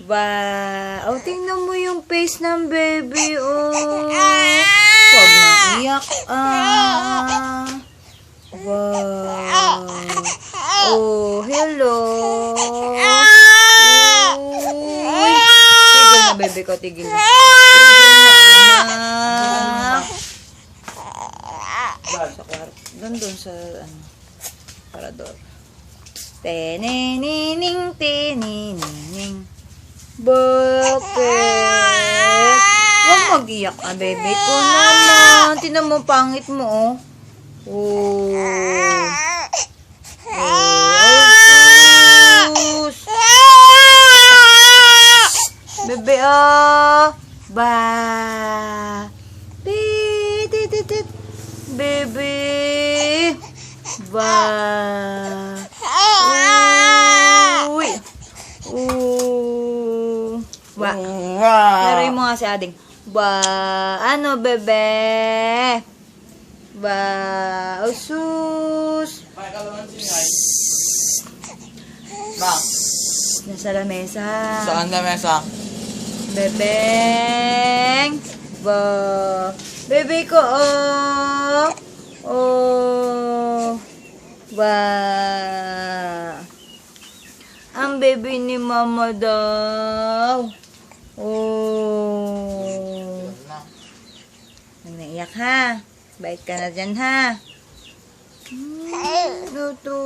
Wow! Tingnan mo yung face ng baby, oh. Huwag nang iyak, Wow! Oh, hello! Uy! Tigil na, baby ko, tigil na. Tigil na, anak. Sa kwarto. Doon sa, parador. Tenenining, tenenining. Bakit? Huwag mag-iyak ka, baby ko naman. Tingnan mo, pangit mo, oh. Oh. Oh, sus. Bebe, oh. Ba. Tit. Bebe. Ba. Uy. Ba. Laruin mo nga si Ading. Ba. Ano, bebe? Ba. Oh, sus. Bak. Nasa lamesa. Saan na mesa? Bebeng. Ba. Bebe ko, oh. Oh. Ba. Ang baby ni mama daw. Oh. Huwag naiyak, ha? Bait ka na dyan, ha? Luto.